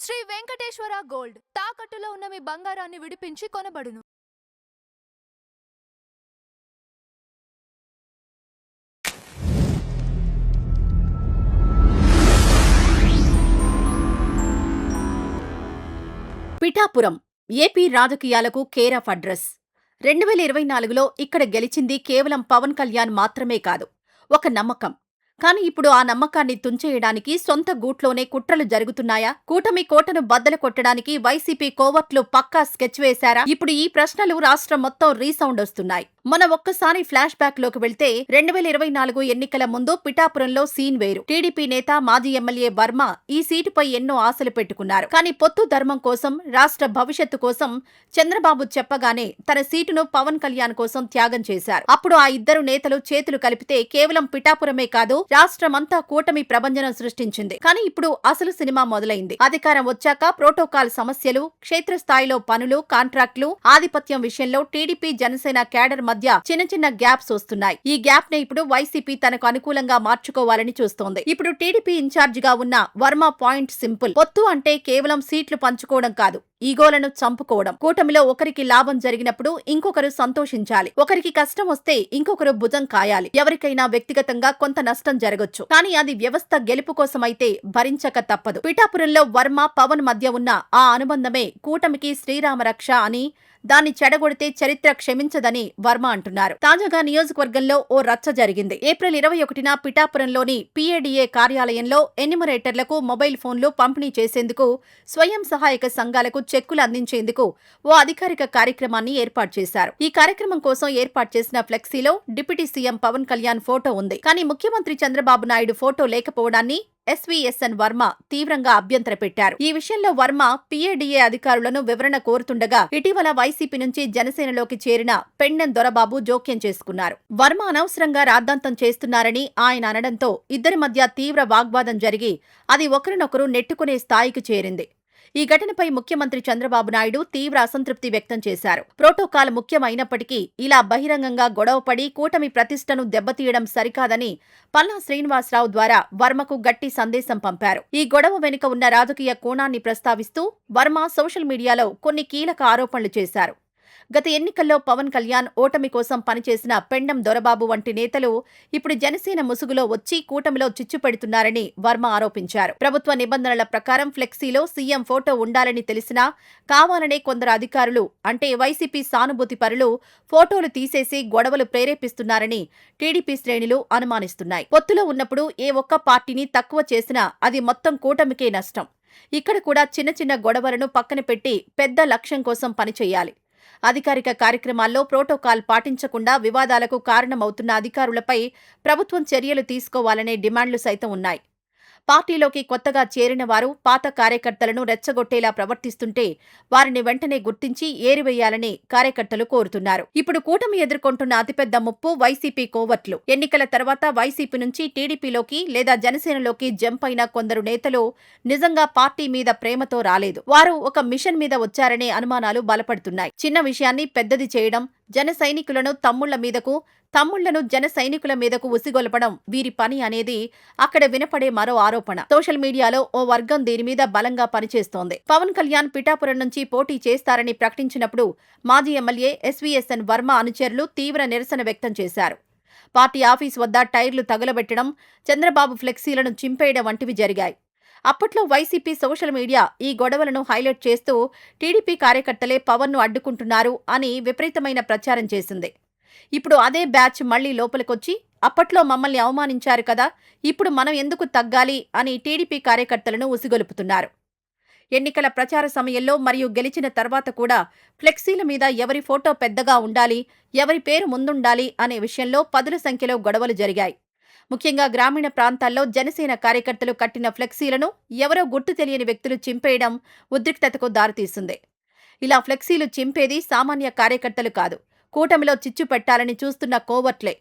Shri Venkateswara gold తాకట్టులో ఉన్న మీ బంగారాన్ని విడిపించి కొనబడును. పిఠాపురం ఏపీ రాజకీయాలకు కేర్ ఆఫ్ అడ్రస్. 2024లో ఇక్కడ గెలిచింది కేవలం పవన్ కళ్యాణ్ మాత్రమే కాదు, ఒక నమ్మకం. కానీ ఇప్పుడు ఆ నమ్మకాన్ని తుంచేయడానికి సొంత గూట్లోనే కుట్రలు జరుగుతున్నాయా? కూటమి కోటను బద్దలు కొట్టడానికి వైసీపీ కోవర్ట్లు పక్కా స్కెచ్ వేశారా? ఇప్పుడు ఈ ప్రశ్నలు రాష్ట్రం మొత్తం రీసౌండ్ వస్తున్నాయి. మనం ఒక్కసారి ఫ్లాష్ బ్యాక్ లోకి వెళ్తే 2024 ఎన్నికల ముందు పిఠాపురంలో సీన్ వేరు. టీడీపీ నేత మాజీ ఎమ్మెల్యే వర్మ ఈ సీటుపై ఎన్నో ఆశలు పెట్టుకున్నారు. కానీ పొత్తు ధర్మం కోసం, రాష్ట్ర భవిష్యత్తు కోసం చంద్రబాబు చెప్పగానే తన సీటును పవన్ కళ్యాణ్ కోసం త్యాగం చేశారు. అప్పుడు ఆ ఇద్దరు నేతలు చేతులు కలిపితే కేవలం పిఠాపురమే కాదు, రాష్ట్రమంతా కూటమి ప్రభంజనం సృష్టించింది. కానీ ఇప్పుడు అసలు సినిమా మొదలైంది. అధికారం వచ్చాక ప్రోటోకాల్ సమస్యలు, క్షేత్రస్థాయిలో పనులు, కాంట్రాక్టులు, ఆధిపత్యం విషయంలో టీడీపీ జనసేన క్యాడర్ మధ్య చిన్న చిన్న గ్యాప్స్ వస్తున్నాయి. ఈ గ్యాప్ ని ఇప్పుడు వైసీపీ తనకు అనుకూలంగా మార్చుకోవాలని చూస్తోంది. ఇప్పుడు టీడీపీ ఇన్ఛార్జ్ గా ఉన్న వర్మ పాయింట్ సింపుల్. పొత్తు అంటే కేవలం సీట్లు పంచుకోవడం కాదు, ఈగోలను చంపుకోవడం. కూటమిలో ఒకరికి లాభం జరిగినప్పుడు ఇంకొకరు సంతోషించాలి, ఒకరికి కష్టం వస్తే ఇంకొకరు భుజం కాయాలి. ఎవరికైనా వ్యక్తిగతంగా కొంత నష్టం జరగొచ్చు, కానీ అది వ్యవస్థ గెలుపు కోసమైతే భరించక తప్పదు. పిఠాపురంలో వర్మ పవన్ మధ్య ఉన్న ఆ అనుబంధమే కూటమికి శ్రీరామ రక్ష అని, దాన్ని చెడగొడితే చరిత్ర క్షమించదని వర్మ అంటున్నారు. తాజాగా నియోజకవర్గంలో ఓ రచ్చ జరిగింది. ఏప్రిల్ 21న పిఠాపురంలోని పీఏడీఏ కార్యాలయంలో ఎన్యుమరేటర్లకు మొబైల్ ఫోన్లు పంపిణీ చేసేందుకు, స్వయం సహాయక సంఘాలకు చెక్కులు అందించేందుకు ఓ అధికారిక కార్యక్రమాన్ని ఏర్పాటు చేశారు. ఈ కార్యక్రమం కోసం ఏర్పాటు చేసిన ఫ్లెక్సీలో deputy CM Pawan Kalyan photo ఉంది. కానీ ముఖ్యమంత్రి చంద్రబాబు నాయుడు ఫోటో లేకపోవడాన్ని ఎస్వీఎస్ఎన్ వర్మ తీవ్రంగా అభ్యంతర పెట్టారు. ఈ విషయంలో వర్మ పీఏడీఏ అధికారులను వివరణ కోరుతుండగా, ఇటీవల వైసీపీ నుంచి జనసేనలోకి చేరిన పెండెం దొరబాబు జోక్యం చేసుకున్నారు. వర్మ అనవసరంగా రాద్ధాంతం చేస్తున్నారని ఆయన అనడంతో ఇద్దరి మధ్య తీవ్ర వాగ్వాదం జరిగి అది ఒకరినొకరు నెట్టుకునే స్థాయికి చేరింది. ఈ ఘటనపై ముఖ్యమంత్రి చంద్రబాబు నాయుడు తీవ్ర అసంతృప్తి వ్యక్తం చేశారు. ప్రోటోకాల్ ముఖ్యమైనప్పటికీ ఇలా బహిరంగంగా గొడవపడి కూటమి ప్రతిష్టను దెబ్బతీయడం సరికాదని పల్లా శ్రీనివాసరావు ద్వారా వర్మకు గట్టి సందేశం పంపారు. ఈ గొడవ వెనుక ఉన్న రాజకీయ కోణాన్ని ప్రస్తావిస్తూ వర్మ సోషల్ మీడియాలో కొన్ని కీలక ఆరోపణలు చేశారు. గత ఎన్నికల్లో పవన్ కళ్యాణ్ ఓటమి కోసం పనిచేసిన పెండెం దొరబాబు వంటి నేతలు ఇప్పుడు జనసేన ముసుగులో వచ్చి కూటమిలో చిచ్చు పెడుతున్నారని వర్మ ఆరోపించారు. ప్రభుత్వ నిబంధనల ప్రకారం ఫ్లెక్సీలో సీఎం ఫోటో ఉండాలని తెలిసినా కావాలనే కొందరు అధికారులు, అంటే వైసీపీ సానుభూతి పరులు, ఫోటోలు తీసేసి గొడవలు ప్రేరేపిస్తున్నారని టీడీపీ శ్రేణులు అనుమానిస్తున్నాయి. పొత్తులో ఉన్నప్పుడు ఏ ఒక్క పార్టీని తక్కువ చేసినా అది మొత్తం కూటమికే నష్టం. ఇక్కడ కూడా చిన్న చిన్న గొడవలను పక్కన పెట్టి పెద్ద లక్ష్యం కోసం పనిచేయాలి. అధికారిక కార్యక్రమాల్లో ప్రోటోకాల్ పాటించకుండా వివాదాలకు కారణమవుతున్న అధికారులపై ప్రభుత్వం చర్యలు తీసుకోవాలనే డిమాండ్లు సైతం ఉన్నాయి. పార్టీలోకి కొత్తగా చేరిన వారు పాత కార్యకర్తలను రెచ్చగొట్టేలా ప్రవర్తిస్తుంటే వారిని వెంటనే గుర్తించి ఏరివేయాలని కార్యకర్తలు కోరుతున్నారు. ఇప్పుడు కూటమి ఎదుర్కొంటున్న అతిపెద్ద ముప్పు వైసీపీ కోవర్ట్లు. ఎన్నికల తర్వాత వైసీపీ నుంచి టీడీపీలోకి లేదా జనసేనలోకి జంప్ అయిన కొందరు నేతలు నిజంగా పార్టీ మీద ప్రేమతో రాలేదు. వారు ఒక మిషన్ మీద వచ్చారనే అనుమానాలు బలపడుతున్నాయి. చిన్న విషయాన్ని పెద్దది చేయడం, జన సైనికులను తమ్ముళ్ల మీదకు, తమ్ముళ్లను జన సైనికుల మీదకు ఉసిగొల్పడం వీరి పని అనేది అక్కడ వినపడే మరో ఆరోపణ. సోషల్ మీడియాలో ఓ వర్గం దీని మీద బలంగా పనిచేస్తోంది. పవన్ కళ్యాణ్ పిఠాపురం నుంచి పోటీ చేస్తారని ప్రకటించినప్పుడు మాజీ ఎమ్మెల్యే ఎస్వీఎస్ఎన్ వర్మ అనుచరులు తీవ్ర నిరసన వ్యక్తం చేశారు. పార్టీ ఆఫీస్ వద్ద టైర్లు తగలబెట్టడం, చంద్రబాబు ఫ్లెక్సీలను చింపేయడం వంటివి జరిగాయి. అప్పట్లో వైసీపీ సోషల్ మీడియా ఈ గొడవలను హైలైట్ చేస్తూ టీడీపీ కార్యకర్తలే పవన్ను అడ్డుకుంటున్నారు అని విపరీతమైన ప్రచారం చేసింది. ఇప్పుడు అదే బ్యాచ్ మళ్లీ లోపలికొచ్చి అప్పట్లో మమ్మల్ని అవమానించారు కదా, ఇప్పుడు మనం ఎందుకు తగ్గాలి అని టీడీపీ కార్యకర్తలను ఉసిగొలుపుతున్నారు. ఎన్నికల ప్రచార సమయంలో మరియు గెలిచిన తర్వాత కూడా ఫ్లెక్సీల మీద ఎవరి ఫోటో పెద్దగా ఉండాలి, ఎవరి పేరు ముందుండాలి అనే విషయంలో పదుల సంఖ్యలో గొడవలు జరిగాయి. ముఖ్యంగా గ్రామీణ ప్రాంతాల్లో జనసేన కార్యకర్తలు కట్టిన ఫ్లెక్సీలను ఎవరో గుర్తు తెలియని వ్యక్తులు చింపేయడం ఉద్రిక్తతకు దారితీస్తుంది. ఇలా ఫ్లెక్సీలు చింపేది సామాన్య కార్యకర్తలు కాదు, కూటమిలో చిచ్చు పెట్టాలని చూస్తున్న కోవర్ట్లే.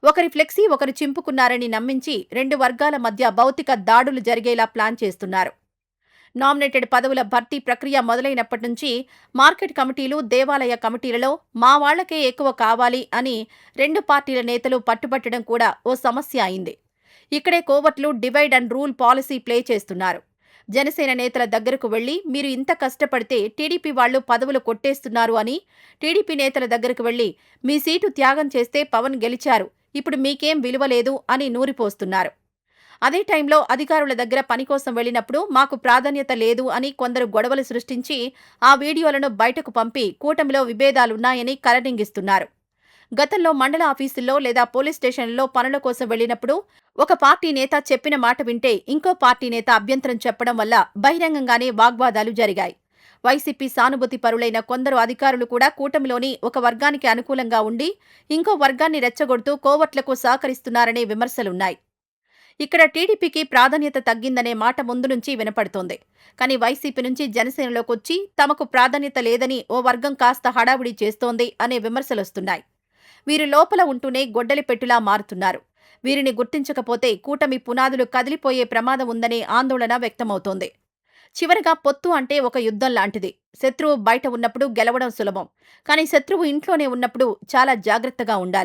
ఒకరి ఫ్లెక్సీ ఒకరు చింపుకున్నారని నమ్మించి రెండు వర్గాల మధ్య భౌతిక దాడులు జరిగేలా ప్లాన్ చేస్తున్నారు. నామినేటెడ్ పదవుల భర్తీ ప్రక్రియ మొదలైనప్పటి నుంచి మార్కెట్ కమిటీలు, దేవాలయ కమిటీలలో మా వాళ్లకే ఎక్కువ కావాలి అని రెండు పార్టీల నేతలు పట్టుబట్టడం కూడా ఓ సమస్య అయింది. ఇక్కడే కోవర్ట్లు divide and rule policy play చేస్తున్నారు. జనసేన నేతల దగ్గరకు వెళ్లి మీరు ఇంత కష్టపడితే టీడీపీ వాళ్లు పదవులు కొట్టేస్తున్నారు అని టీడీపీ నేతల దగ్గరకు వెళ్లి మీ సీటు త్యాగం చేస్తే పవన్ గెలిచారు, ఇప్పుడు మీకేం విలువ లేదు అని నూరిపోస్తున్నారు. అదే టైంలో అధికారుల దగ్గర పని కోసం వెళ్లినప్పుడు మాకు ప్రాధాన్యత లేదు అని కొందరు గొడవలు సృష్టించి ఆ వీడియోలను బయటకు పంపి కూటమిలో విభేదాలున్నాయని కలరింగిస్తున్నారు. గతంలో మండల ఆఫీసుల్లో లేదా పోలీస్ స్టేషన్లలో పనుల కోసం వెళ్లినప్పుడు ఒక పార్టీ నేత చెప్పిన మాట వింటే ఇంకో పార్టీ నేత అభ్యంతరం చెప్పడం వల్ల బహిరంగంగానే వాగ్వాదాలు జరిగాయి. వైసీపీ సానుభూతి పరులైన కొందరు అధికారులు కూడా కూటమిలోని ఒక వర్గానికి అనుకూలంగా ఉండి ఇంకో వర్గాన్ని రెచ్చగొడుతూ కోవట్లకు సహకరిస్తున్నారనే విమర్శలున్నాయి. ఇక్కడ టీడీపీకి ప్రాధాన్యత తగ్గిందనే మాట ముందు నుంచి వినపడుతోంది. కానీ వైసీపీ నుంచి జనసేనలోకొచ్చి తమకు ప్రాధాన్యత లేదని ఓ వర్గం కాస్త హడావుడి చేస్తోంది అనే విమర్శలొస్తున్నాయి. వీరు లోపల ఉంటూనే గొడ్డలి పెట్టులా మారుతున్నారు. వీరిని గుర్తించకపోతే కూటమి పునాదులు కదిలిపోయే ప్రమాదం ఉందనే ఆందోళన వ్యక్తమవుతోంది. చివరగా పొత్తు అంటే ఒక యుద్ధం లాంటిది. శత్రువు బయట ఉన్నప్పుడు గెలవడం సులభం. కానీ శత్రువు ఇంట్లోనే ఉన్నప్పుడు చాలా జాగ్రత్తగా ఉండాలి.